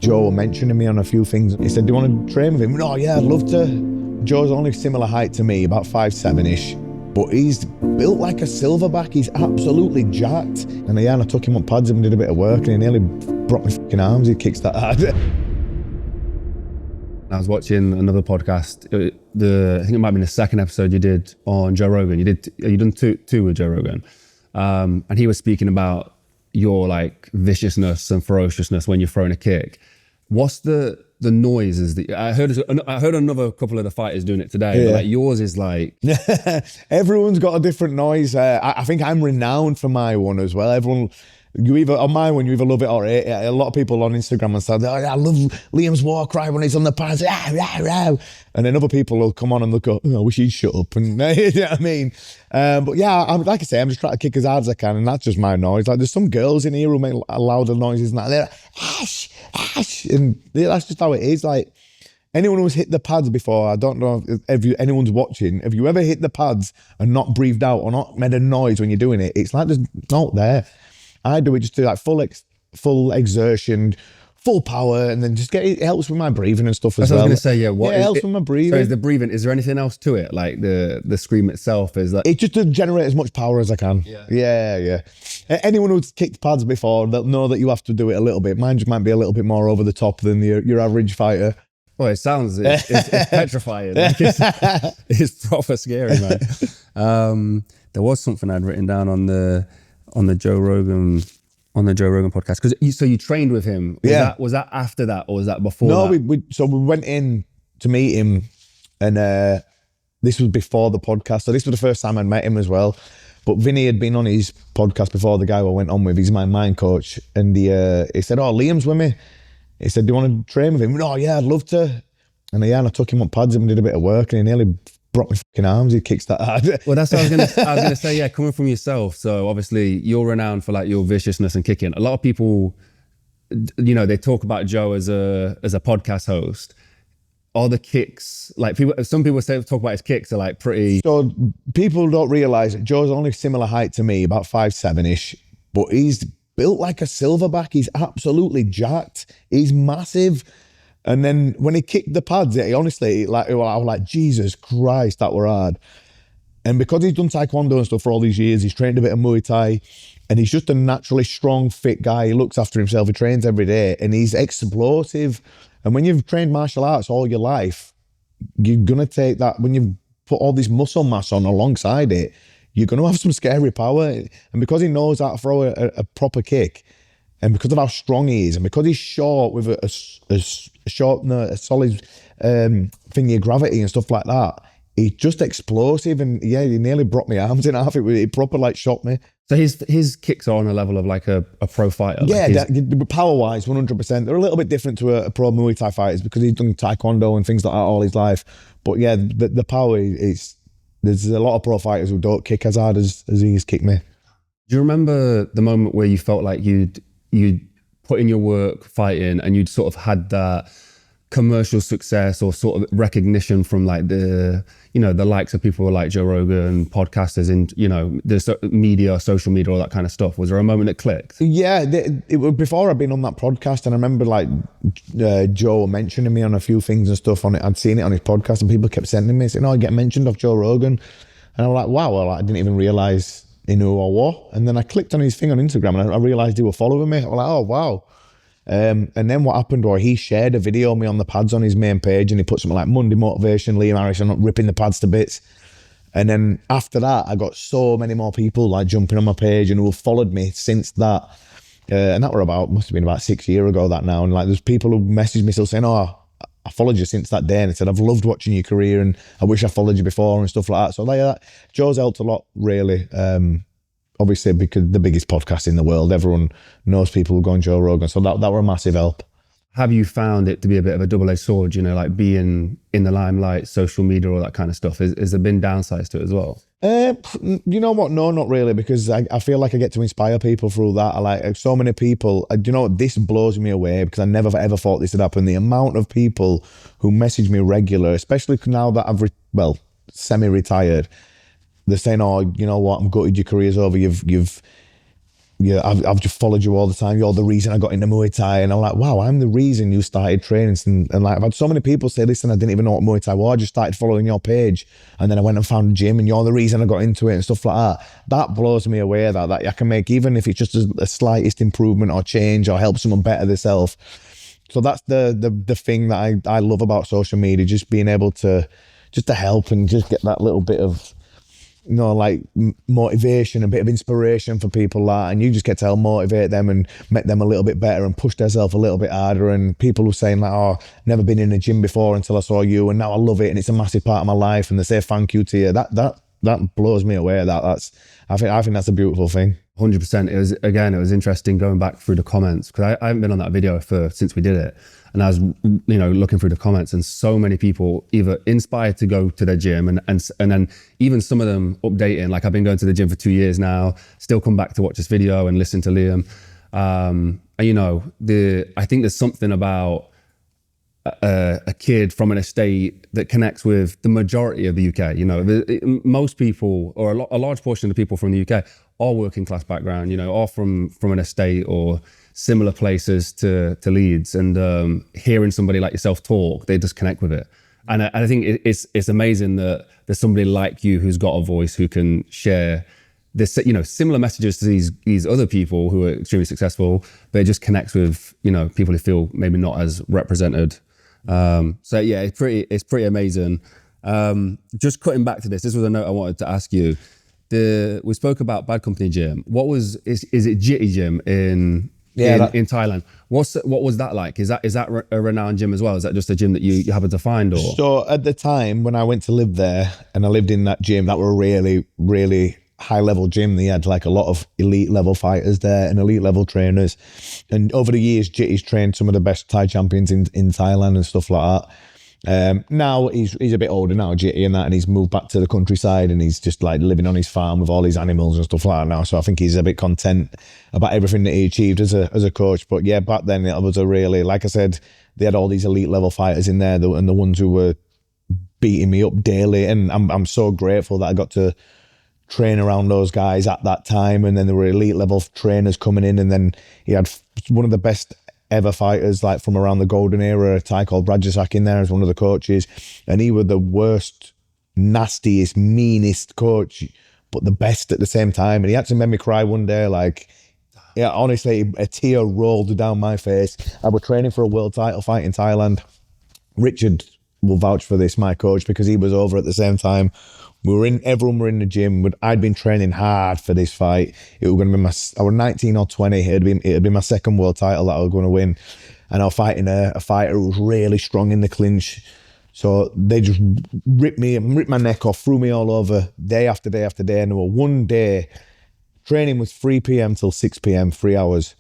Joe mentioning me on a few things. He said, do you want to train with him? No, yeah, I'd love to. Joe's only similar height to me, about 5'7"-ish. But he's built like a silverback. He's absolutely jacked. And I took him on pads and did a bit of work, and he nearly broke my fucking arms. He kicks that hard. I was watching another podcast. I think it might have been the second episode you did on Joe Rogan. You done two with Joe Rogan, and he was speaking about your like viciousness and ferociousness when you're throwing a kick. What's the noises that I heard another couple of the fighters doing it today, but like yours is like everyone's got a different noise. I think I'm renowned for my one as well. You either on my one, you either love it or hate it. A lot of people on Instagram and say, oh, I love Liam's war cry when he's on the pads, and then other people will come on and look up, I wish he'd shut up, and you know what I mean. But yeah, like I say, I'm just trying to kick as hard as I can, and that's just my noise. Like there's some girls in here who make louder noises and that. They're like, ash, ash, and that's just how it is. Like anyone who's hit the pads before, I don't know if anyone's watching, have you ever hit the pads and not breathed out or not made a noise when you're doing it? It's like there's not there. I do it just to like full exertion, full power, and then just it helps with my breathing and stuff as well. I was going to say, it helps with my breathing. So is the breathing, is there anything else to it? Like the scream itself is that? It's just to generate as much power as I can. Yeah. Anyone who's kicked pads before, they'll know that you have to do it a little bit. Mine just might be a little bit more over the top than your average fighter. Well, it sounds, it's petrifying. Like it's proper scary, man. There was something I'd written down on the Joe Rogan podcast, because you trained with him. Was that after that or was that before? No, we went in to meet him, and this was before the podcast. So this was the first time I'd met him as well. But Vinny had been on his podcast before, the guy I went on with. He's my mind coach, and he said, "Oh, Liam's with me." He said, "Do you want to train with him?" No, yeah, I'd love to. And I took him on pads and did a bit of work, and he nearly broke my fucking arms. He kicks that hard. Well, that's what I was gonna say. Yeah, coming from yourself. So obviously you're renowned for like your viciousness and kicking. A lot of people, you know, they talk about Joe as a podcast host. Are the kicks like some people talk about his kicks are like pretty? So people don't realise that Joe's only similar height to me, about 5'7"-ish, but he's built like a silverback. He's absolutely jacked. He's massive. And then when he kicked the pads, I was like, Jesus Christ, that were hard. And because he's done taekwondo and stuff for all these years, he's trained a bit of Muay Thai, and he's just a naturally strong, fit guy. He looks after himself. He trains every day, and he's explosive. And when you've trained martial arts all your life, you're gonna take that. When you've put all this muscle mass on alongside it, you're gonna have some scary power. And because he knows how to throw a proper kick, and because of how strong he is, and because he's short with a solid thingy of gravity and stuff like that, he's just explosive. And yeah, he nearly broke my arms in half. It proper like shot me. So his kicks are on a level of like a pro fighter. Yeah, power wise, 100%. They're a little bit different to a pro Muay Thai fighter because he's done taekwondo and things like that all his life. But yeah, the power is. There's a lot of pro fighters who don't kick as hard as he's kicked me. Do you remember the moment where you felt like you'd put in your work fighting and you'd sort of had that commercial success or sort of recognition from like the likes of people like Joe Rogan, podcasters, and the media, social media, all that kind of stuff? Was there a moment that clicked? Yeah, it was before I'd been on that podcast, and I remember like Joe mentioning me on a few things and stuff on it. I'd seen it on his podcast, and people kept sending me saying, "Oh, I get mentioned off Joe Rogan," and I'm like, "Wow!" Well, I didn't even realize he knew who I was. And then I clicked on his thing on Instagram, and I realized he was following me. I was like, "Oh, wow." And then what happened was he shared a video of me on the pads on his main page, and he put something like Monday motivation, Liam Harrison ripping the pads to bits. And then after that, I got so many more people like jumping on my page and who have followed me since that. And that must have been about 6 years ago that now. And like there's people who messaged me still saying, "Oh, I followed you since that day," and I said, "I've loved watching your career and I wish I followed you before," and stuff like that. So like Joe's helped a lot, really. Obviously, because the biggest podcast in the world, everyone knows people who go on Joe Rogan. So that were a massive help. Have you found it to be a bit of a double-edged sword, like being in the limelight, social media, all that kind of stuff? Has there been downsides to it as well? You know what? No, not really, because I feel like I get to inspire people through that. I like so many people. This blows me away because I never ever thought this would happen. The amount of people who message me regular, especially now that I've semi-retired, they're saying, "Oh, you know what? I'm gutted your career's over. You've yeah, I've just followed you all the time. You're the reason I got into Muay Thai. And I'm like, wow, I'm the reason you started training. And like, I've had so many people say, listen, I didn't even know what Muay Thai was. I just started following your page. And then I went and found a gym and you're the reason I got into it and stuff like that. That blows me away that I can make, even if it's just a slightest improvement or change or help someone better themselves. So that's the thing that I love about social media, just being able to help and just get that little bit of, you know, like motivation, a bit of inspiration for people like, and you just get to help motivate them and make them a little bit better and push themselves a little bit harder. And people who are saying like, oh, never been in a gym before until I saw you and now I love it and it's a massive part of my life, and they say thank you to you, that blows me away. I think that's a beautiful thing. 100%. It was interesting going back through the comments, because I haven't been on that video since we did it. And I was, looking through the comments, and so many people either inspired to go to their gym and then even some of them updating, like I've been going to the gym for 2 years now, still come back to watch this video and listen to Liam. I think there's something about a kid from an estate that connects with the majority of the UK. Most people, or a large portion of the people from the UK, are working class background, are from an estate or similar places to Leeds, and hearing somebody like yourself talk, they just connect with it. And I think it's amazing that there's somebody like you who's got a voice, who can share this, similar messages to these other people who are extremely successful, but it just connects with, people who feel maybe not as represented. So yeah, it's pretty amazing. Just cutting back to this was a note I wanted to ask you. We spoke about Bad Company Gym. Is it Jitty Gym in Thailand? What was that like? Is that a renowned gym as well? Is that just a gym that you happened to find? Or so at the time when I went to live there and I lived in that gym, that were a really, really high level gym. They had like a lot of elite level fighters there and elite level trainers. And over the years, Jitty's trained some of the best Thai champions in Thailand and stuff like that. Now he's a bit older now, Jitty, and he's moved back to the countryside and he's just like living on his farm with all his animals and stuff like that now. So I think he's a bit content about everything that he achieved as a coach. But yeah, back then it was a really, like I said, they had all these elite level fighters in there, and the ones who were beating me up daily. And I'm so grateful that I got to train around those guys at that time. And then there were elite level trainers coming in, and then he had one of the best ever fighters like from around the golden era, a Thai called Rajasak, in there as one of the coaches, and he was the worst, nastiest, meanest coach, but the best at the same time. And he actually made me cry one day. Like, yeah, honestly, a tear rolled down my face. I was training for a world title fight in Thailand. Richard will vouch for this, my coach, because he was over at the same time. Everyone were in the gym. I'd been training hard for this fight. It was going to be I was 19 or 20. It'd be my second world title that I was going to win. And I was fighting a fighter who was really strong in the clinch. So they just ripped my neck off, threw me all over day after day after day. And there was one day, training was 3 p.m. till 6 p.m, 3 hours.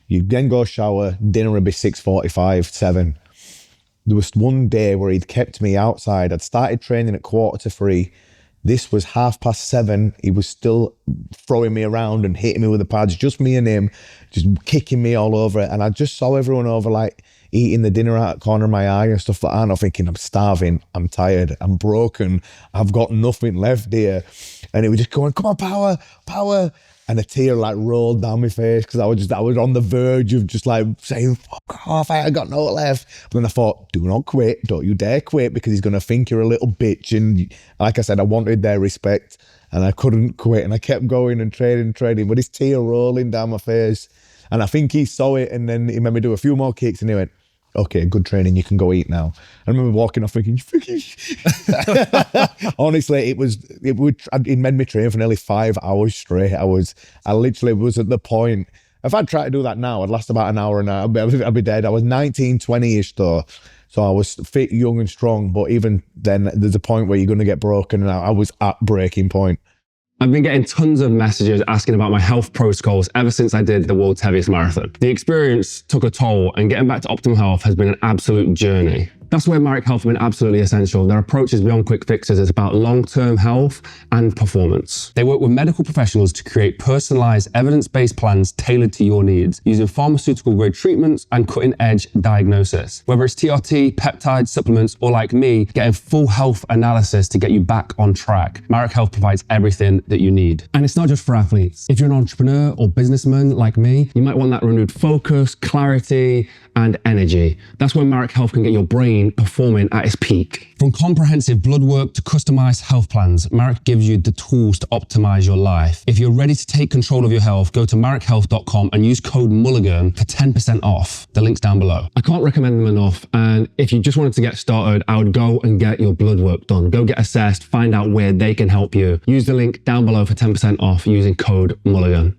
You then go shower, dinner would be 6:45, 7. There was one day where he'd kept me outside. I'd started training at 2:45. This was 7:30. He was still throwing me around and hitting me with the pads, just me and him, just kicking me all over it. And I just saw everyone over like eating the dinner out of the corner of my eye and stuff like that. And I'm thinking, I'm starving, I'm tired, I'm broken, I've got nothing left here. And it was just going, come on, power, power. And a tear like rolled down my face because I was on the verge of just like saying, fuck off, I got no left. But then I thought, do not quit, don't you dare quit, because he's going to think you're a little bitch. And like I said, I wanted their respect and I couldn't quit. And I kept going and training with this tear rolling down my face. And I think he saw it, and then he made me do a few more kicks and he went, okay, good training, you can go eat now. I remember walking off thinking, honestly, it made me train for nearly 5 hours straight. I literally was at the point, if I'd try to do that now, I'd last about an hour and I'd be dead. I was 19, 20-ish though. So I was fit, young and strong, but even then there's a point where you're going to get broken, and I was at breaking point. I've been getting tons of messages asking about my health protocols ever since I did the world's heaviest marathon. The experience took a toll, and getting back to optimal health has been an absolute journey. That's where Marek Health have been absolutely essential. Their approach is beyond quick fixes. It's about long-term health and performance. They work with medical professionals to create personalized, evidence-based plans tailored to your needs, using pharmaceutical-grade treatments and cutting-edge diagnosis. Whether it's TRT, peptides, supplements, or like me, getting full health analysis to get you back on track, Marek Health provides everything that you need. And it's not just for athletes. If you're an entrepreneur or businessman like me, you might want that renewed focus, clarity, and energy. That's where Marek Health can get your brain performing at its peak. From comprehensive blood work to customized health plans, Marek gives you the tools to optimize your life. If you're ready to take control of your health, go to marekhealth.com and use code Mulligan for 10% off. The link's down below. I can't recommend them enough. And if you just wanted to get started, I would go and get your blood work done. Go get assessed, find out where they can help you. Use the link down below for 10% off using code Mulligan.